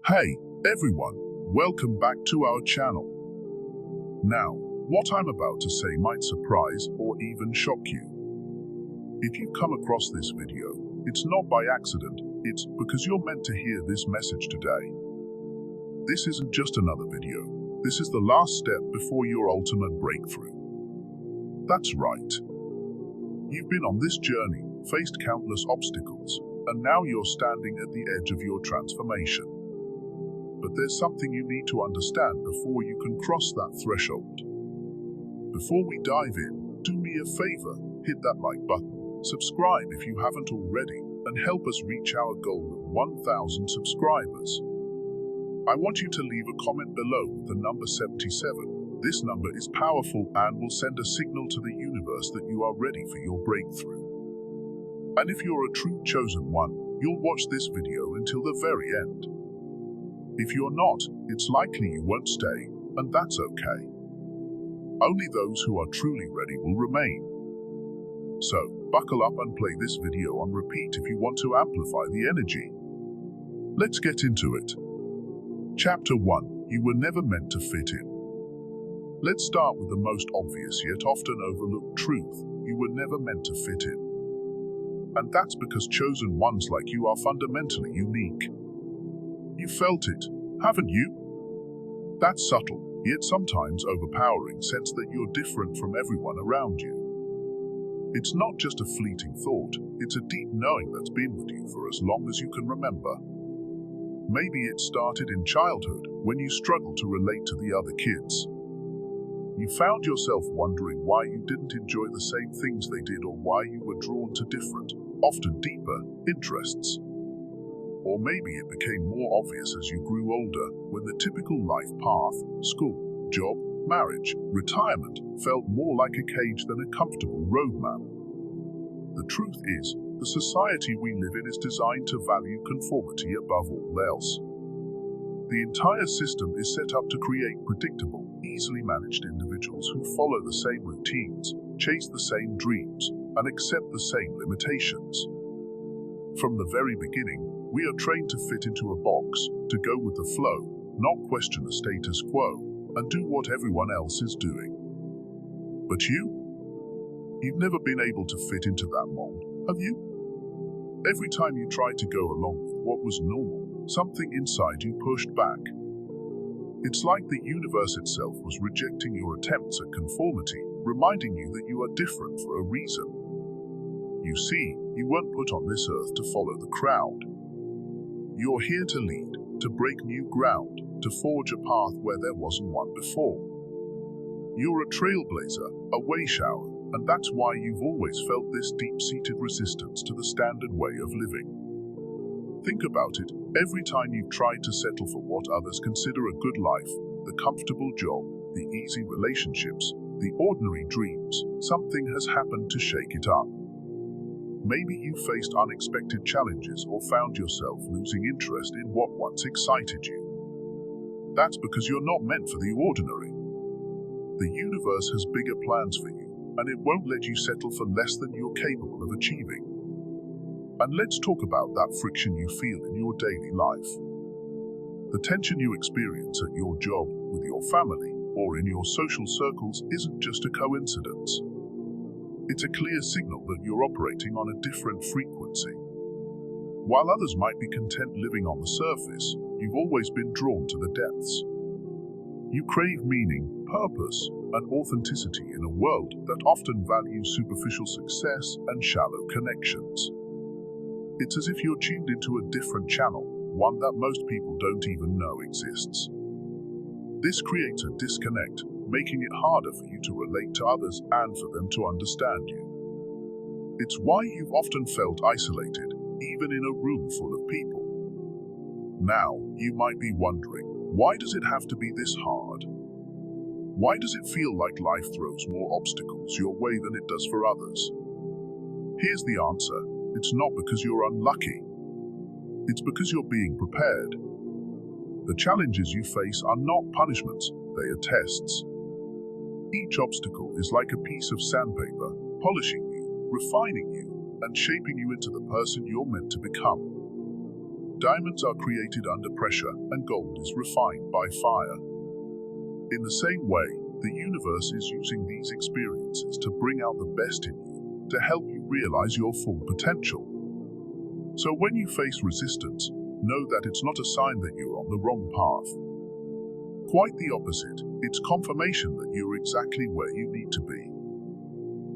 Hey, everyone, welcome back to our channel. Now, what I'm about to say might surprise or even shock you. If you've come across this video, it's not by accident, it's because you're meant to hear this message today. This isn't just another video, this is the last step before your ultimate breakthrough. That's right. You've been on this journey, faced countless obstacles, and now you're standing at the edge of your transformation. But there's something you need to understand before you can cross that threshold. Before we dive in, do me a favor, hit that like button, subscribe if you haven't already, and help us reach our goal of 1,000 subscribers. I want you to leave a comment below with the number 77. This number is powerful and will send a signal to the universe that you are ready for your breakthrough. And if you're a true chosen one, you'll watch this video until the very end. If you're not, it's likely you won't stay, and that's okay. Only those who are truly ready will remain. So, buckle up and play this video on repeat if you want to amplify the energy. Let's get into it. Chapter 1. You were never meant to fit in. Let's start with the most obvious yet often overlooked truth. You were never meant to fit in. And that's because chosen ones like you are fundamentally unique. You felt it, haven't you? That subtle, yet sometimes overpowering sense that you're different from everyone around you. It's not just a fleeting thought, it's a deep knowing that's been with you for as long as you can remember. Maybe it started in childhood, when you struggled to relate to the other kids. You found yourself wondering why you didn't enjoy the same things they did or why you were drawn to different, often deeper, interests. Or maybe it became more obvious as you grew older, when the typical life path, school, job, marriage, retirement, felt more like a cage than a comfortable roadmap. The truth is, the society we live in is designed to value conformity above all else. The entire system is set up to create predictable, easily managed individuals who follow the same routines, chase the same dreams, and accept the same limitations. From the very beginning, we are trained to fit into a box, to go with the flow, not question the status quo, and do what everyone else is doing. But you've never been able to fit into that mold, have you? Every time you tried to go along with what was normal, something inside you pushed back. It's like the universe itself was rejecting your attempts at conformity, reminding you that you are different for a reason. You see, you weren't put on this earth to follow the crowd. You're here to lead, to break new ground, to forge a path where there wasn't one before. You're a trailblazer, a way shower, and that's why you've always felt this deep-seated resistance to the standard way of living. Think about it, every time you've tried to settle for what others consider a good life, the comfortable job, the easy relationships, the ordinary dreams, something has happened to shake it up. Maybe you faced unexpected challenges or found yourself losing interest in what once excited you. That's because you're not meant for the ordinary. The universe has bigger plans for you, and it won't let you settle for less than you're capable of achieving. And let's talk about that friction you feel in your daily life. The tension you experience at your job, with your family, or in your social circles isn't just a coincidence. It's a clear signal that you're operating on a different frequency. While others might be content living on the surface, you've always been drawn to the depths. You crave meaning, purpose, and authenticity in a world that often values superficial success and shallow connections. It's as if you're tuned into a different channel, one that most people don't even know exists. This creates a disconnect, making it harder for you to relate to others and for them to understand you. It's why you've often felt isolated, even in a room full of people. Now, you might be wondering, why does it have to be this hard? Why does it feel like life throws more obstacles your way than it does for others? Here's the answer. It's not because you're unlucky. It's because you're being prepared. The challenges you face are not punishments, they are tests. Each obstacle is like a piece of sandpaper, polishing you, refining you, and shaping you into the person you're meant to become. Diamonds are created under pressure, and gold is refined by fire. In the same way, the universe is using these experiences to bring out the best in you, to help you realize your full potential. So when you face resistance, know that it's not a sign that you're on the wrong path. Quite the opposite, it's confirmation that you're exactly where you need to be.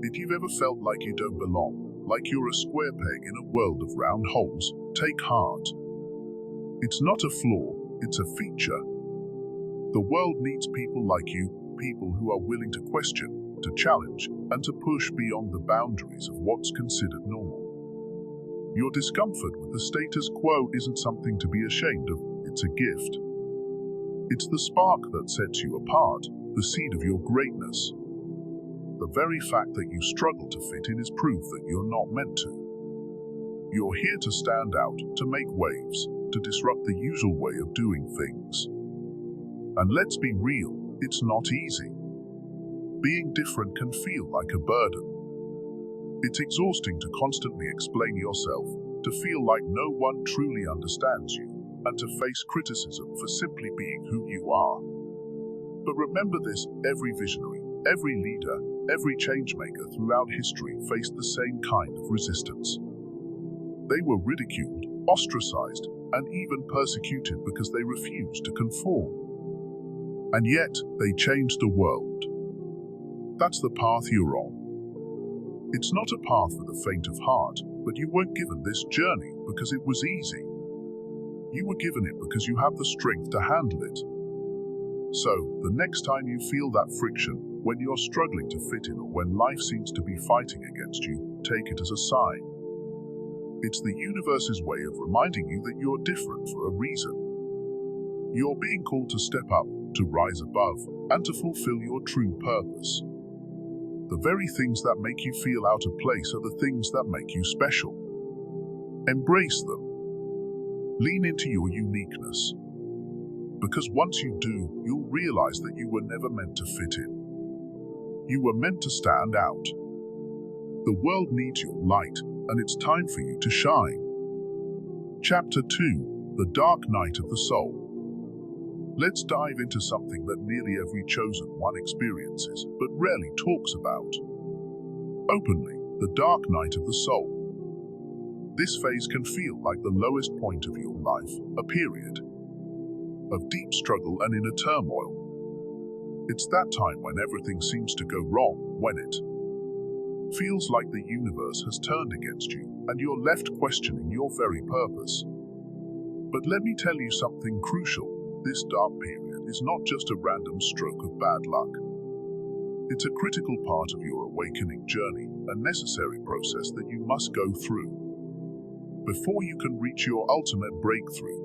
If you've ever felt like you don't belong, like you're a square peg in a world of round holes, take heart. It's not a flaw, it's a feature. The world needs people like you, people who are willing to question, to challenge, and to push beyond the boundaries of what's considered normal. Your discomfort with the status quo isn't something to be ashamed of, it's a gift. It's the spark that sets you apart, the seed of your greatness. The very fact that you struggle to fit in is proof that you're not meant to. You're here to stand out, to make waves, to disrupt the usual way of doing things. And let's be real, it's not easy. Being different can feel like a burden. It's exhausting to constantly explain yourself, to feel like no one truly understands you, and to face criticism for simply being who you are. But remember this, every visionary, every leader, every changemaker throughout history faced the same kind of resistance. They were ridiculed, ostracized, and even persecuted because they refused to conform. And yet, they changed the world. That's the path you're on. It's not a path for the faint of heart, but you weren't given this journey because it was easy. You were given it because you have the strength to handle it. So, the next time you feel that friction, when you're struggling to fit in or when life seems to be fighting against you, take it as a sign. It's the universe's way of reminding you that you're different for a reason. You're being called to step up, to rise above, and to fulfill your true purpose. The very things that make you feel out of place are the things that make you special. Embrace them. Lean into your uniqueness. Because once you do, you'll realize that you were never meant to fit in. You were meant to stand out. The world needs your light, and it's time for you to shine. Chapter 2: The Dark Night of the Soul. Let's dive into something that nearly every chosen one experiences, but rarely talks about. Openly, the dark night of the soul. This phase can feel like the lowest point of your life, a period of deep struggle and inner turmoil. It's that time when everything seems to go wrong, when it feels like the universe has turned against you, and you're left questioning your very purpose. But let me tell you something crucial. This dark period is not just a random stroke of bad luck. It's a critical part of your awakening journey, a necessary process that you must go through before you can reach your ultimate breakthrough.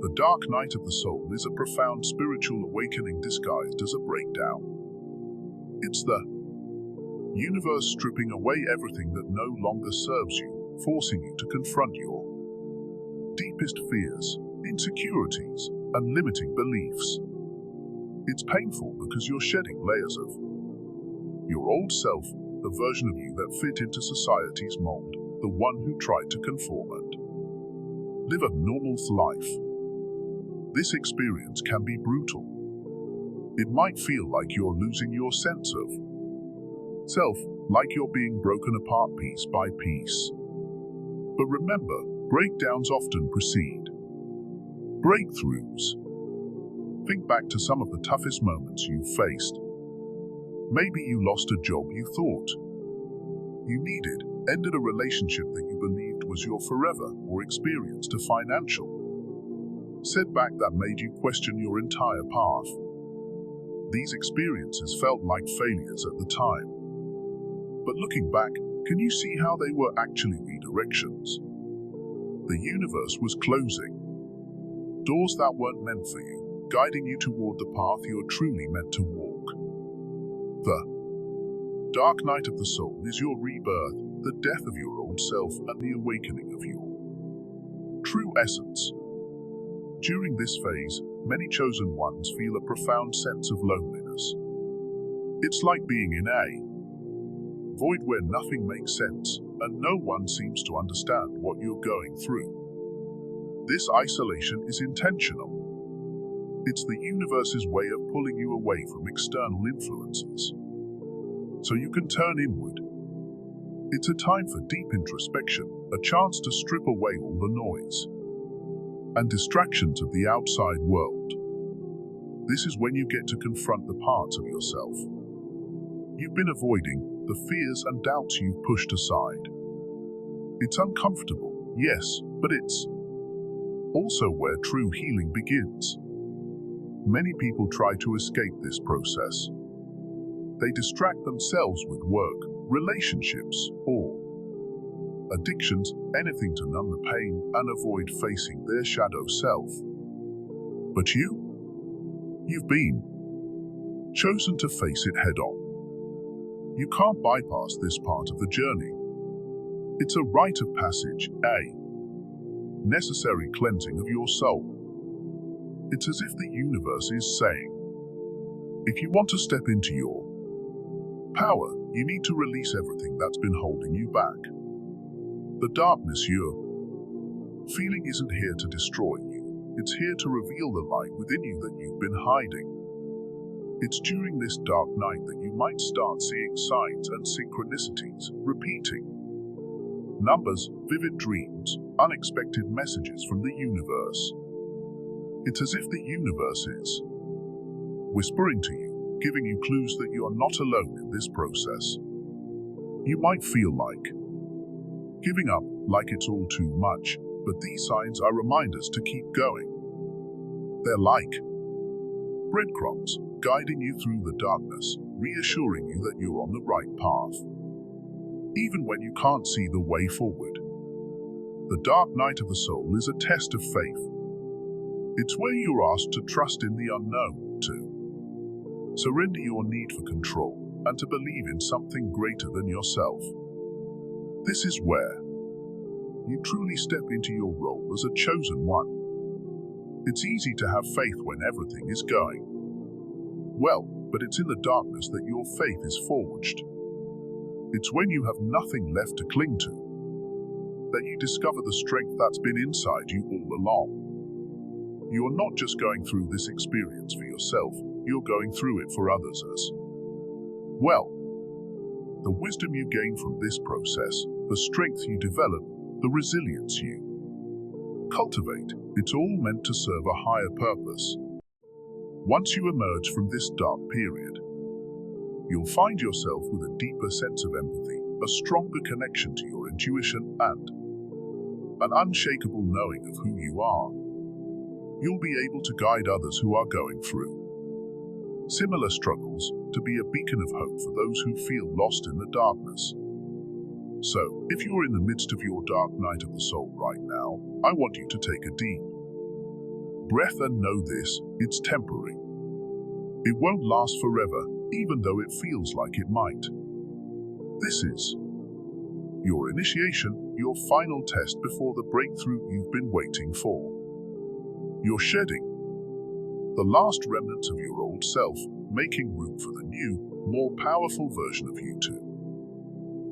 The dark night of the soul is a profound spiritual awakening disguised as a breakdown. It's the universe stripping away everything that no longer serves you, forcing you to confront your deepest fears, insecurities, and limiting beliefs. It's painful because you're shedding layers of your old self, the version of you that fit into society's mold, the one who tried to conform and live a normal life. This experience can be brutal. It might feel like you're losing your sense of self, like you're being broken apart piece by piece. But remember, breakdowns often precede breakthroughs. Think back to some of the toughest moments you've faced. Maybe you lost a job you thought you needed, ended a relationship that you believed was your forever, or experienced a financial setback that made you question your entire path. These experiences felt like failures at the time. But looking back, can you see how they were actually redirections? The universe was closing doors that weren't meant for you, guiding you toward the path you're truly meant to walk. The dark night of the soul is your rebirth, the death of your old self, and the awakening of your true essence. During this phase, many chosen ones feel a profound sense of loneliness. It's like being in a void where nothing makes sense, and no one seems to understand what you're going through. This isolation is intentional. It's the universe's way of pulling you away from external influences, so you can turn inward. It's a time for deep introspection, a chance to strip away all the noise and distractions of the outside world. This is when you get to confront the parts of yourself you've been avoiding, the fears and doubts you've pushed aside. It's uncomfortable, yes, but it's also where true healing begins. Many people try to escape this process. They distract themselves with work, relationships, or addictions, anything to numb the pain and avoid facing their shadow self. But you've been chosen to face it head-on. You can't bypass this part of the journey. It's a rite of passage, a necessary cleansing of your soul. It's as if the universe is saying, if you want to step into your power, you need to release everything that's been holding you back. The darkness you're feeling isn't here to destroy you. It's here to reveal the light within you that you've been hiding. It's during this dark night that you might start seeing signs and synchronicities repeating. Numbers, vivid dreams, unexpected messages from the universe. It's as if the universe is whispering to you, giving you clues that you are not alone in this process. You might feel like giving up, like it's all too much, but these signs are reminders to keep going. They're like breadcrumbs, guiding you through the darkness, reassuring you that you're on the right path, even when you can't see the way forward. The dark night of the soul is a test of faith. It's where you're asked to trust in the unknown, to surrender your need for control, and to believe in something greater than yourself. This is where you truly step into your role as a chosen one. It's easy to have faith when everything is going well, but it's in the darkness that your faith is forged. It's when you have nothing left to cling to that you discover the strength that's been inside you all along. You're not just going through this experience for yourself, you're going through it for others as well. The wisdom you gain from this process, the strength you develop, the resilience you cultivate, it's all meant to serve a higher purpose. Once you emerge from this dark period, you'll find yourself with a deeper sense of empathy, a stronger connection to your intuition, and an unshakable knowing of who you are. You'll be able to guide others who are going through similar struggles, to be a beacon of hope for those who feel lost in the darkness. So, if you're in the midst of your dark night of the soul right now, I want you to take a deep breath and know this, it's temporary. It won't last forever, even though it feels like it might. This is your initiation, your final test before the breakthrough you've been waiting for. You're shedding the last remnants of your old self, making room for the new, more powerful version of you to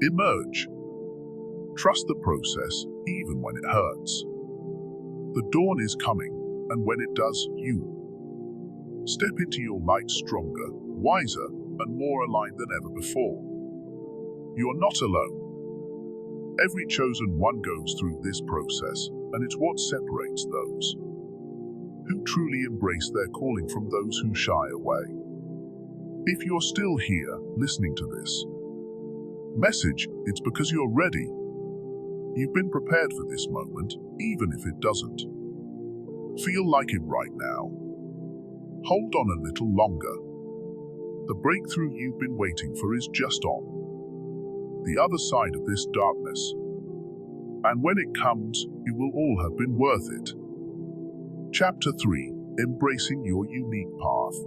emerge. Trust the process, even when it hurts. The dawn is coming, and when it does, you step into your light stronger, wiser, and more aligned than ever before. You're not alone. Every chosen one goes through this process, and it's what separates those who truly embrace their calling from those who shy away. If you're still here, listening to this message, it's because you're ready. You've been prepared for this moment, even if it doesn't feel like it right now. Hold on a little longer. The breakthrough you've been waiting for is just on the other side of this darkness. And when it comes, it will all have been worth it. Chapter 3: Embracing Your Unique Path.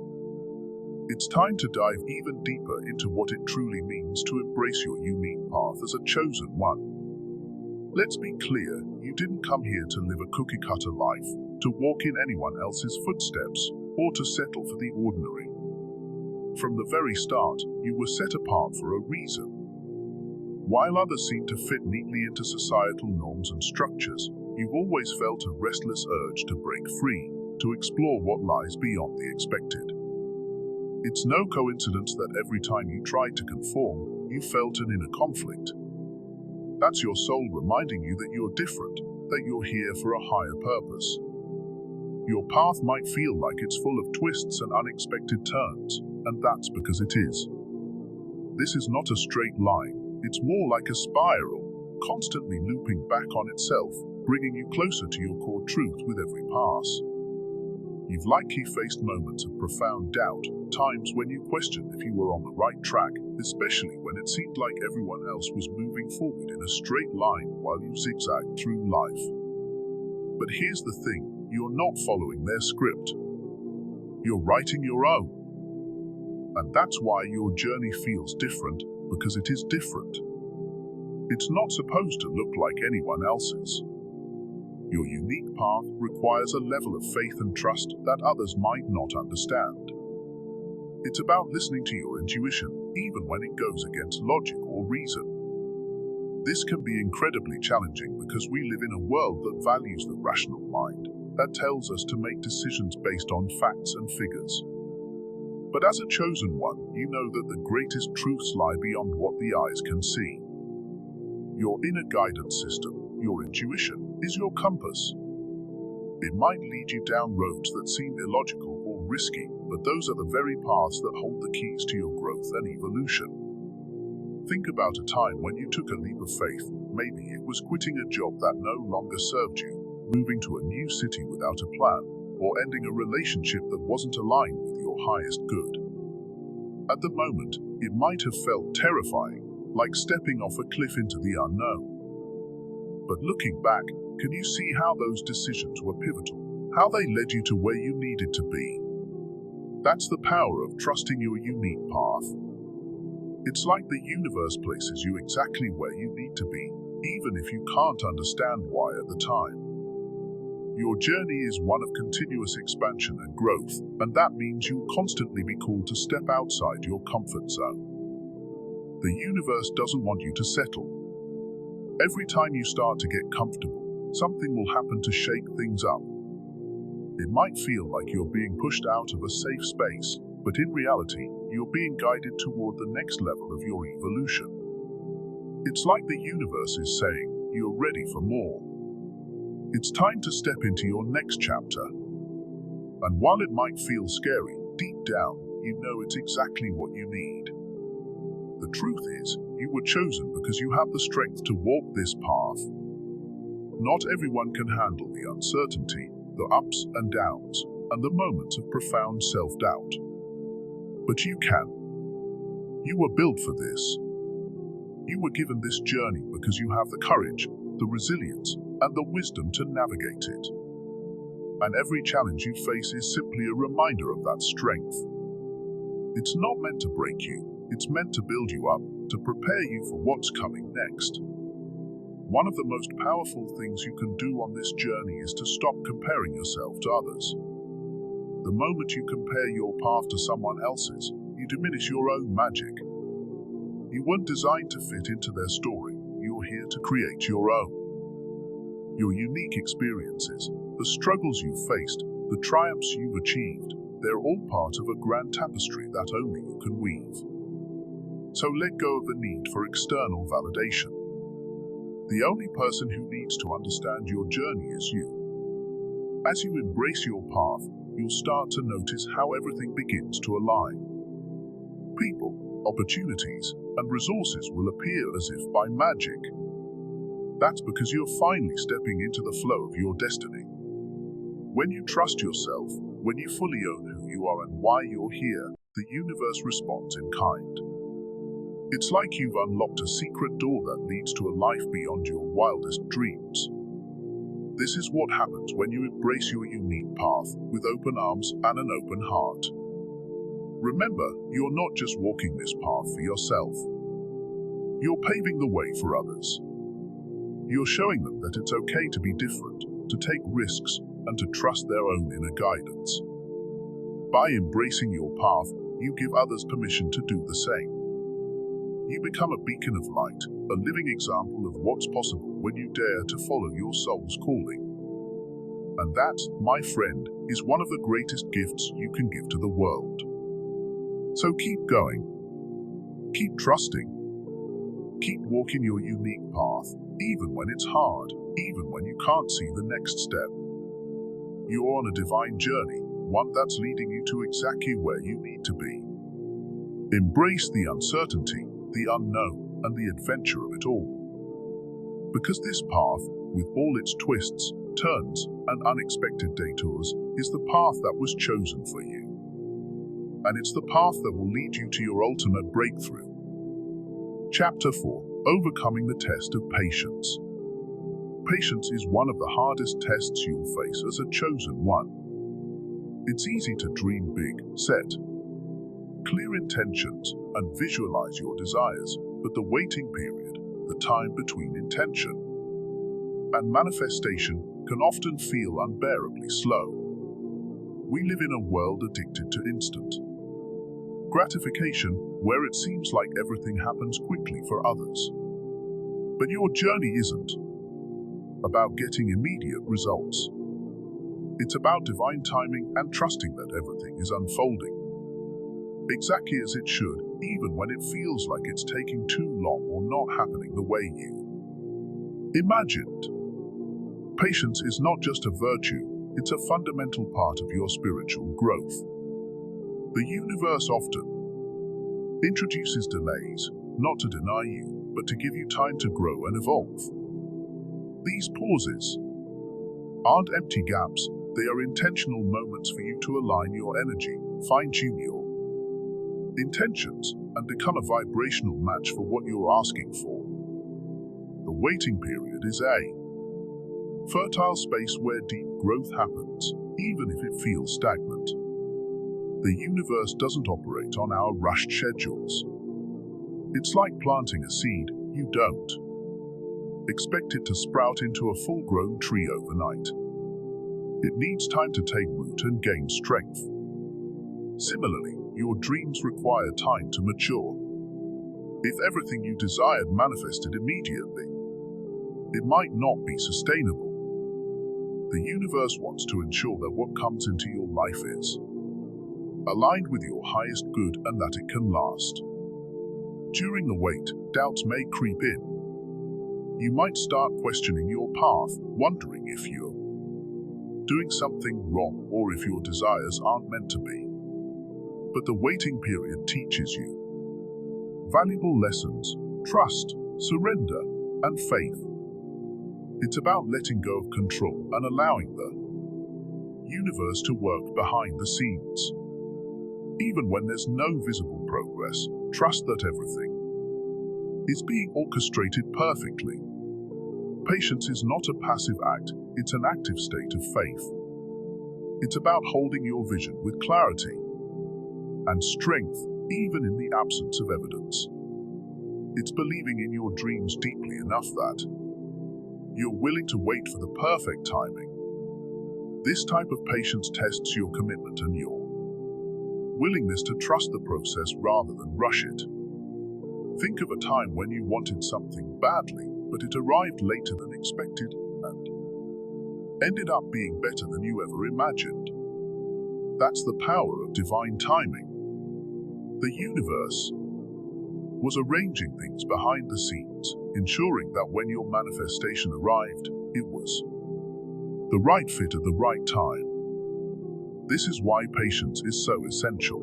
It's time to dive even deeper into what it truly means to embrace your unique path as a chosen one. Let's be clear, you didn't come here to live a cookie-cutter life, to walk in anyone else's footsteps, or to settle for the ordinary. From the very start, you were set apart for a reason. While others seem to fit neatly into societal norms and structures, you've always felt a restless urge to break free, to explore what lies beyond the expected. It's no coincidence that every time you tried to conform, you felt an inner conflict. That's your soul reminding you that you're different, that you're here for a higher purpose. Your path might feel like it's full of twists and unexpected turns, and that's because it is. This is not a straight line, it's more like a spiral, constantly looping back on itself, bringing you closer to your core truth with every pass. You've likely faced moments of profound doubt, times when you questioned if you were on the right track, especially when it seemed like everyone else was moving forward in a straight line while you zigzagged through life. But here's the thing, you're not following their script. You're writing your own. And that's why your journey feels different, because it is different. It's not supposed to look like anyone else's. Your unique path requires a level of faith and trust that others might not understand. It's about listening to your intuition, even when it goes against logic or reason. This can be incredibly challenging because we live in a world that values the rational mind, that tells us to make decisions based on facts and figures. But as a chosen one, you know that the greatest truths lie beyond what the eyes can see. Your inner guidance system, your intuition, is your compass. It might lead you down roads that seem illogical or risky, but those are the very paths that hold the keys to your growth and evolution. Think about a time when you took a leap of faith. Maybe it was quitting a job that no longer served you, moving to a new city without a plan, or ending a relationship that wasn't aligned with your highest good. At the moment, it might have felt terrifying, like stepping off a cliff into the unknown. But looking back, can you see how those decisions were pivotal? How they led you to where you needed to be? That's the power of trusting your unique path. It's like the universe places you exactly where you need to be, even if you can't understand why at the time. Your journey is one of continuous expansion and growth, and that means you'll constantly be called to step outside your comfort zone. The universe doesn't want you to settle. Every time you start to get comfortable, something will happen to shake things up. It might feel like you're being pushed out of a safe space, but in reality, you're being guided toward the next level of your evolution. It's like the universe is saying, you're ready for more. It's time to step into your next chapter. And while it might feel scary, deep down, you know it's exactly what you need. The truth is, you were chosen because you have the strength to walk this path. Not everyone can handle the uncertainty, the ups and downs, and the moments of profound self-doubt. But you can. You were built for this. You were given this journey because you have the courage, the resilience, and the wisdom to navigate it. And every challenge you face is simply a reminder of that strength. It's not meant to break you, it's meant to build you up, to prepare you for what's coming next. One of the most powerful things you can do on this journey is to stop comparing yourself to others. The moment you compare your path to someone else's, you diminish your own magic. You weren't designed to fit into their story, you're here to create your own. Your unique experiences, the struggles you've faced, the triumphs you've achieved, they're all part of a grand tapestry that only you can weave. So let go of the need for external validation. The only person who needs to understand your journey is you. As you embrace your path, you'll start to notice how everything begins to align. People, opportunities, and resources will appear as if by magic. That's because you're finally stepping into the flow of your destiny. When you trust yourself, when you fully own who you are and why you're here, the universe responds in kind. It's like you've unlocked a secret door that leads to a life beyond your wildest dreams. This is what happens when you embrace your unique path with open arms and an open heart. Remember, you're not just walking this path for yourself. You're paving the way for others. You're showing them that it's okay to be different, to take risks, and to trust their own inner guidance. By embracing your path, you give others permission to do the same. You become a beacon of light, a living example of what's possible when you dare to follow your soul's calling. And that, my friend, is one of the greatest gifts you can give to the world. So keep going. Keep trusting. Keep walking your unique path, even when it's hard, even when you can't see the next step. You're on a divine journey, one that's leading you to exactly where you need to be. Embrace the uncertainty, the unknown, and the adventure of it all. Because this path, with all its twists, turns, and unexpected detours, is the path that was chosen for you. And it's the path that will lead you to your ultimate breakthrough. Chapter 4: Overcoming the Test of Patience. Patience is one of the hardest tests you'll face as a chosen one. It's easy to dream big, set clear intentions, and visualize your desires, but the waiting period, the time between intention and manifestation, can often feel unbearably slow. We live in a world addicted to instant gratification, where it seems like everything happens quickly for others. But your journey isn't about getting immediate results. It's about divine timing and trusting that everything is unfolding exactly as it should, even when it feels like it's taking too long or not happening the way you imagined. Patience is not just a virtue, it's a fundamental part of your spiritual growth. The universe often introduces delays, not to deny you, but to give you time to grow and evolve. These pauses aren't empty gaps, they are intentional moments for you to align your energy, fine-tune your intentions, and become a vibrational match for what you're asking for. The waiting period is a fertile space where deep growth happens, even if it feels stagnant. The universe doesn't operate on our rushed schedules. It's like planting a seed. You don't expect it to sprout into a full-grown tree overnight. It needs time to take root and gain strength. Similarly, your dreams require time to mature. If everything you desired manifested immediately, it might not be sustainable. The universe wants to ensure that what comes into your life is aligned with your highest good and that it can last. During the wait, doubts may creep in. You might start questioning your path, wondering if you're doing something wrong or if your desires aren't meant to be. But the waiting period teaches you valuable lessons: trust, surrender, and faith. It's about letting go of control and allowing the universe to work behind the scenes. Even when there's no visible progress, trust that everything is being orchestrated perfectly. Patience is not a passive act, it's an active state of faith. It's about holding your vision with clarity and strength, even in the absence of evidence. It's believing in your dreams deeply enough that you're willing to wait for the perfect timing. This type of patience tests your commitment and your willingness to trust the process rather than rush it. Think of a time when you wanted something badly, but it arrived later than expected and ended up being better than you ever imagined. That's the power of divine timing. The universe was arranging things behind the scenes, ensuring that when your manifestation arrived, it was the right fit at the right time. This is why patience is so essential.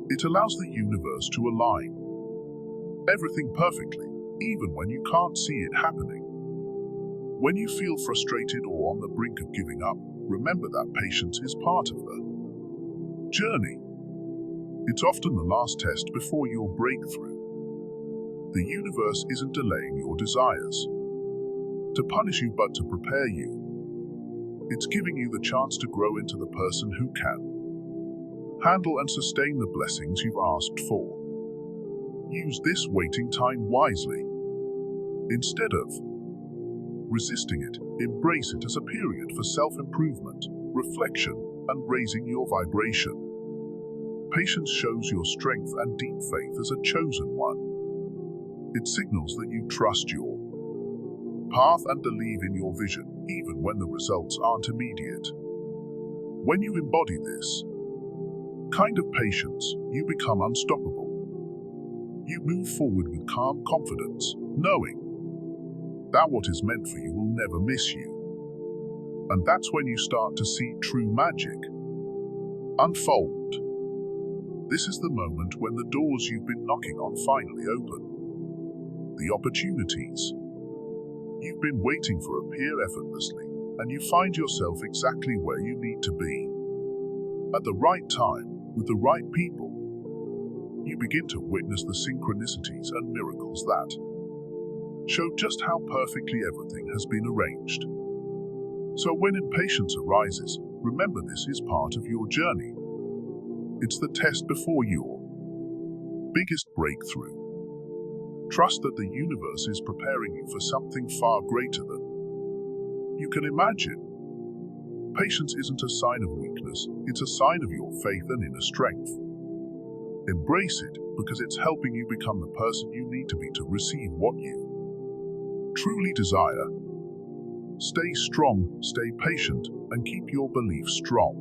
It allows the universe to align everything perfectly, even when you can't see it happening. When you feel frustrated or on the brink of giving up, remember that patience is part of the journey. It's often the last test before your breakthrough. The universe isn't delaying your desires to punish you, but to prepare you. It's giving you the chance to grow into the person who can handle and sustain the blessings you've asked for. Use this waiting time wisely. Instead of resisting it, embrace it as a period for self-improvement, reflection, and raising your vibration. Patience shows your strength and deep faith as a chosen one. It signals that you trust your path and believe in your vision, even when the results aren't immediate. When you embody this kind of patience, you become unstoppable. You move forward with calm confidence, knowing that what is meant for you will never miss you. And that's when you start to see true magic unfold. This is the moment when the doors you've been knocking on finally open. The opportunities you've been waiting for appear effortlessly, and you find yourself exactly where you need to be. At the right time, with the right people, you begin to witness the synchronicities and miracles that show just how perfectly everything has been arranged. So when impatience arises, remember this is part of your journey. It's the test before your biggest breakthrough. Trust that the universe is preparing you for something far greater than you can imagine. Patience isn't a sign of weakness, it's a sign of your faith and inner strength. Embrace it because it's helping you become the person you need to be to receive what you truly desire. Stay strong, stay patient, and keep your beliefs strong.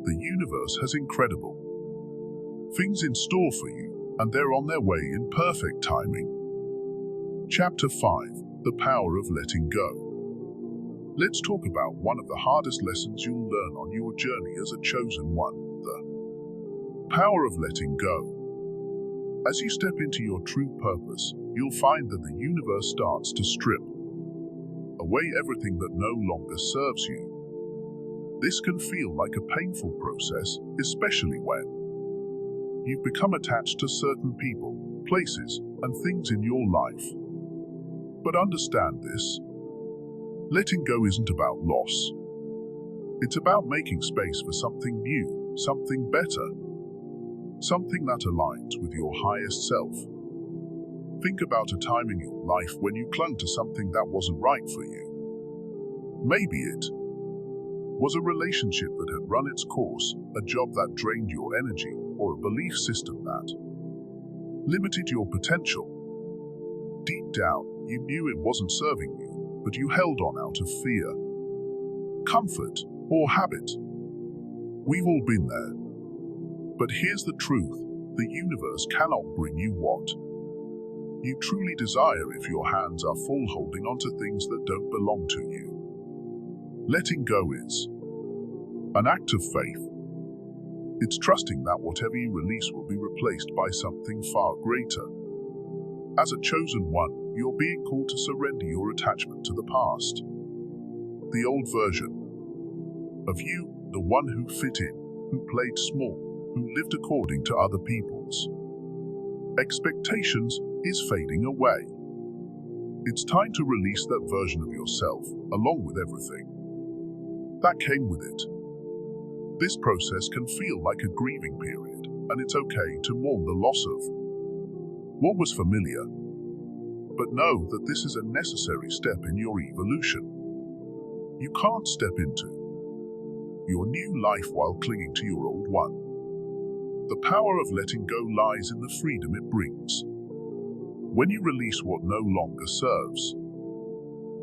The universe has incredible things in store for you, and they're on their way in perfect timing. Chapter 5: The Power of Letting Go. Let's talk about one of the hardest lessons you'll learn on your journey as a chosen one, the power of letting go. As you step into your true purpose, you'll find that the universe starts to strip away everything that no longer serves you. This can feel like a painful process, especially when you've become attached to certain people, places, and things in your life. But understand this: letting go isn't about loss. It's about making space for something new, something better, something that aligns with your highest self. Think about a time in your life when you clung to something that wasn't right for you. Maybe it was a relationship that had run its course, a job that drained your energy, or a belief system that limited your potential. Deep down, you knew it wasn't serving you, but you held on out of fear, comfort, or habit. We've all been there. But here's the truth: the universe cannot bring you what you truly desire if your hands are full holding onto things that don't belong to you. Letting go is an act of faith. It's trusting that whatever you release will be replaced by something far greater. As a chosen one, you're being called to surrender your attachment to the past. The old version of you, the one who fit in, who played small, who lived according to other people's expectations, is fading away. It's time to release that version of yourself, along with everything that came with it. This process can feel like a grieving period, and it's okay to mourn the loss of what was familiar. But know that this is a necessary step in your evolution. You can't step into your new life while clinging to your old one. The power of letting go lies in the freedom it brings. When you release what no longer serves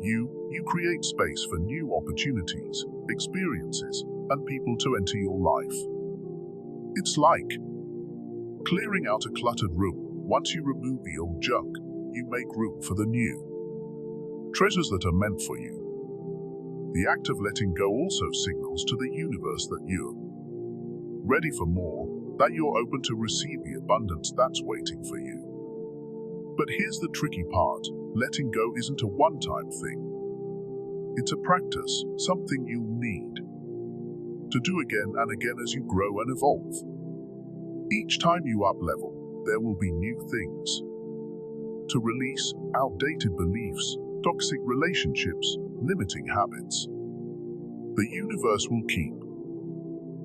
you create space for new opportunities, experiences, and people to enter your life. It's like clearing out a cluttered room. Once you remove the old junk, you make room for the new treasures that are meant for you. The act of letting go also signals to the universe that you're ready for more, that you're open to receive the abundance that's waiting for you. But here's the tricky part: letting go isn't a one-time thing. It's a practice, something you'll need to do again and again as you grow and evolve. Each time you up-level, there will be new things to release: outdated beliefs, toxic relationships, limiting habits. The universe will keep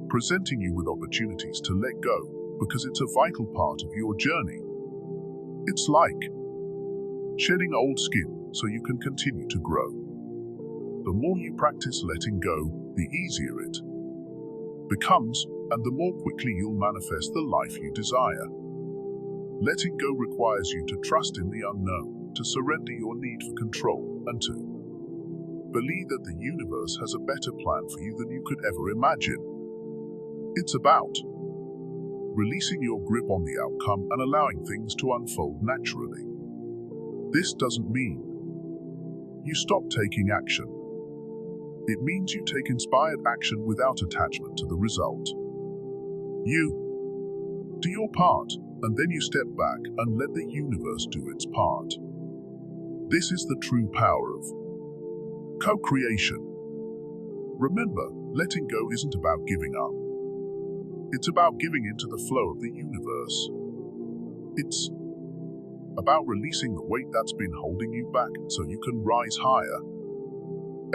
presenting you with opportunities to let go because it's a vital part of your journey. It's like shedding old skin so you can continue to grow. The more you practice letting go, the easier it becomes, and the more quickly you'll manifest the life you desire. Letting go requires you to trust in the unknown. to surrender your need for control, and to believe that the universe has a better plan for you than you could ever imagine. It's about releasing your grip on the outcome and allowing things to unfold naturally. This doesn't mean you stop taking action. It means you take inspired action without attachment to the result. You do your part, and then you step back and let the universe do its part. This is the true power of co-creation. Remember, letting go isn't about giving up. It's about giving into the flow of the universe. It's about releasing the weight that's been holding you back so you can rise higher.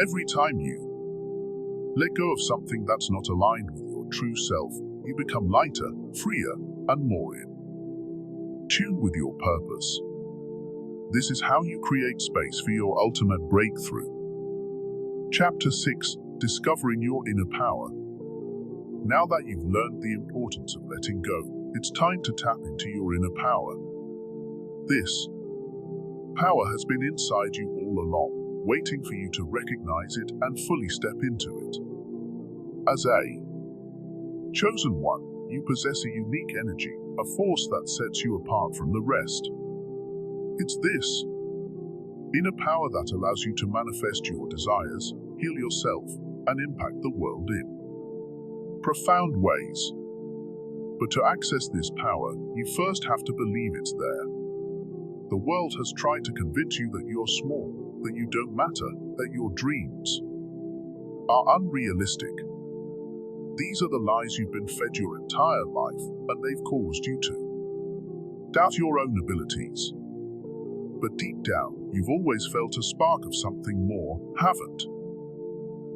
Every time you let go of something that's not aligned with your true self, you become lighter, freer, and more in tune with your purpose. This is how you create space for your ultimate breakthrough. Chapter 6: Discovering Your Inner Power. Now that you've learned the importance of letting go, it's time to tap into your inner power. This power has been inside you all along, waiting for you to recognize it and fully step into it. As a chosen one, you possess a unique energy, a force that sets you apart from the rest. It's this inner power that allows you to manifest your desires, heal yourself, and impact the world in profound ways. But to access this power, you first have to believe it's there. The world has tried to convince you that you're small, that you don't matter, that your dreams are unrealistic. These are the lies you've been fed your entire life, and they've caused you to doubt your own abilities. But deep down, you've always felt a spark of something more, haven't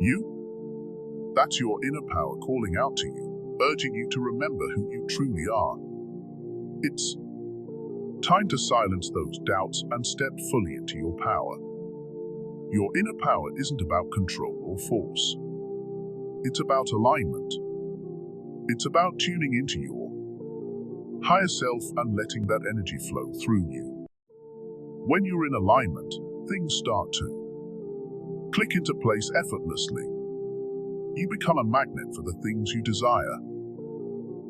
you? That's your inner power calling out to you, urging you to remember who you truly are. It's time to silence those doubts and step fully into your power. Your inner power isn't about control or force. It's about alignment. It's about tuning into your higher self and letting that energy flow through you. When you're in alignment, things start to click into place effortlessly. You become a magnet for the things you desire.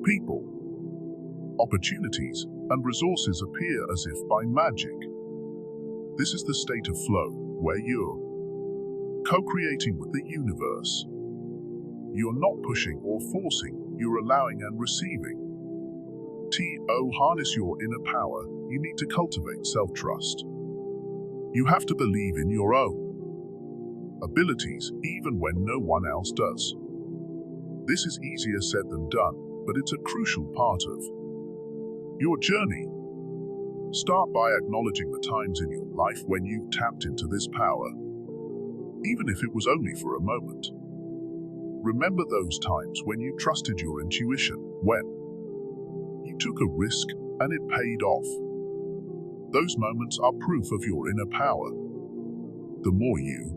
People, opportunities, and resources appear as if by magic. This is the state of flow, where you're co-creating with the universe. You're not pushing or forcing, you're allowing and receiving. To harness your inner power, you need to cultivate self-trust. You have to believe in your own abilities, even when no one else does. This is easier said than done, but it's a crucial part of your journey. Start by acknowledging the times in your life when you tapped into this power, even if it was only for a moment. Remember those times when you trusted your intuition, when you took a risk and it paid off. Those moments are proof of your inner power. The more you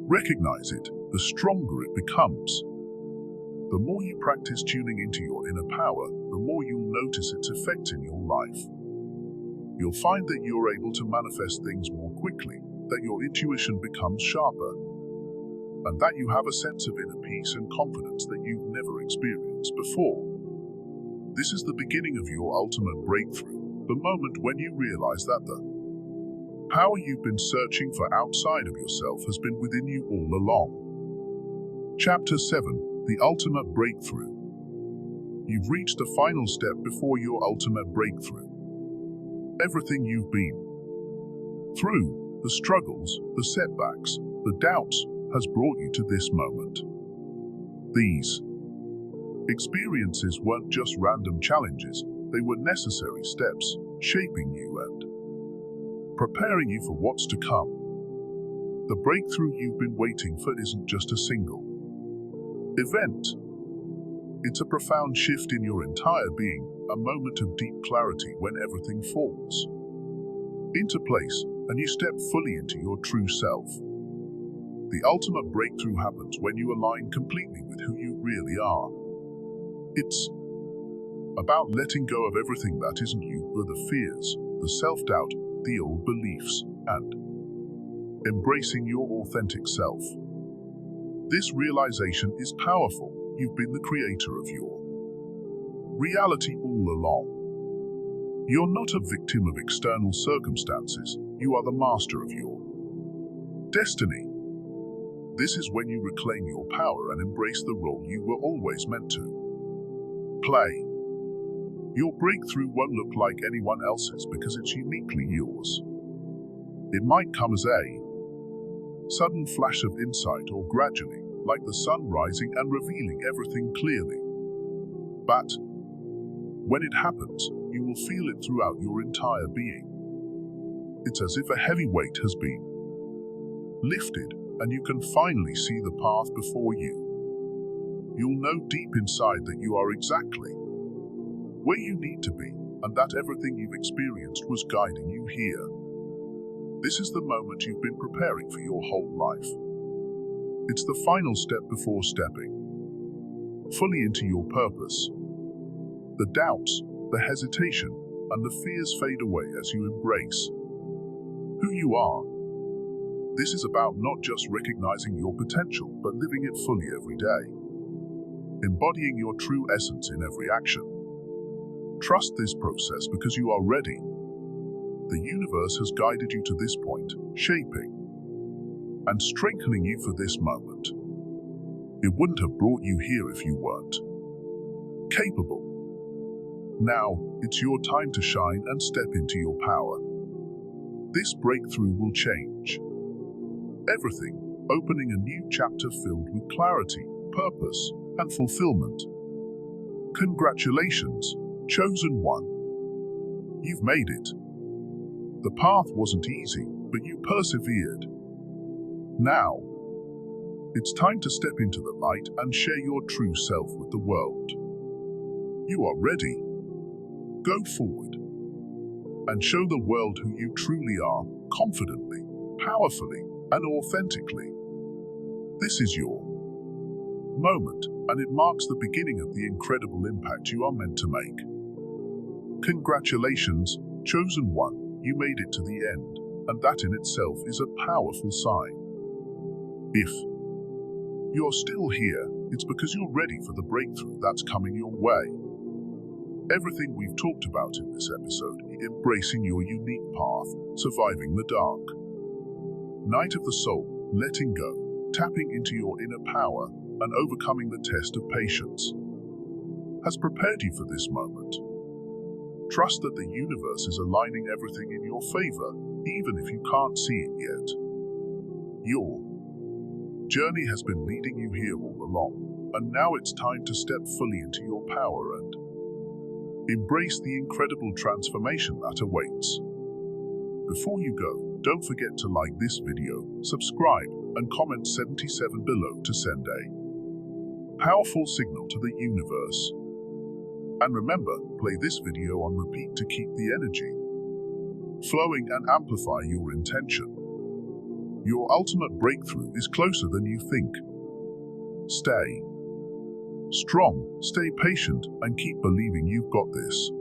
recognize it, the stronger it becomes. The more you practice tuning into your inner power, the more you'll notice its effect in your life. You'll find that you're able to manifest things more quickly, that your intuition becomes sharper, and that you have a sense of inner peace and confidence that you've never experienced before. This is the beginning of your ultimate breakthrough, the moment when you realize that the power you've been searching for outside of yourself has been within you all along. Chapter 7: The Ultimate Breakthrough. You've reached the final step before your ultimate breakthrough. Everything you've been through, the struggles, the setbacks, the doubts, has brought you to this moment. These experiences weren't just random challenges, they were necessary steps, shaping you and preparing you for what's to come. The breakthrough you've been waiting for isn't just a single event. It's a profound shift in your entire being, a moment of deep clarity when everything falls into place and you step fully into your true self. The ultimate breakthrough happens when you align completely with who you really are. It's about letting go of everything that isn't you, the fears, the self-doubt, the old beliefs, and embracing your authentic self. This realization is powerful. You've been the creator of your reality all along. You're not a victim of external circumstances. You are the master of your destiny. This is when you reclaim your power and embrace the role you were always meant to play. Your breakthrough won't look like anyone else's because it's uniquely yours. It might come as a sudden flash of insight or gradually, like the sun rising and revealing everything clearly. But when it happens, you will feel it throughout your entire being. It's as if a heavy weight has been lifted and you can finally see the path before you. You'll know deep inside that you are exactly where you need to be and that everything you've experienced was guiding you here. This is the moment you've been preparing for your whole life. It's the final step before stepping fully into your purpose. The doubts, the hesitation, and the fears fade away as you embrace who you are. This is about not just recognizing your potential, but living it fully every day, embodying your true essence in every action. Trust this process because you are ready. The universe has guided you to this point, shaping and strengthening you for this moment. It wouldn't have brought you here if you weren't capable. Now, it's your time to shine and step into your power. This breakthrough will change everything, opening a new chapter filled with clarity, purpose, and fulfillment. Congratulations, chosen one. You've made it. The path wasn't easy, but you persevered. Now, it's time to step into the light and share your true self with the world. You are ready. Go forward and show the world who you truly are, confidently, powerfully, and authentically. This is your moment, and it marks the beginning of the incredible impact you are meant to make. Congratulations, chosen one. You made it to the end, and that in itself is a powerful sign. If you're still here, it's because you're ready for the breakthrough that's coming your way. Everything we've talked about in this episode, embracing your unique path, surviving the dark night of the soul, letting go, tapping into your inner power, and overcoming the test of patience, has prepared you for this moment. Trust that the universe is aligning everything in your favor, even if you can't see it yet. Your journey has been leading you here all along, and now it's time to step fully into your power and embrace the incredible transformation that awaits. Before you go, don't forget to like this video, subscribe, and comment 77 below to send a powerful signal to the universe. And remember, play this video on repeat to keep the energy flowing and amplify your intention. Your ultimate breakthrough is closer than you think. Stay strong, stay patient, and keep believing you've got this.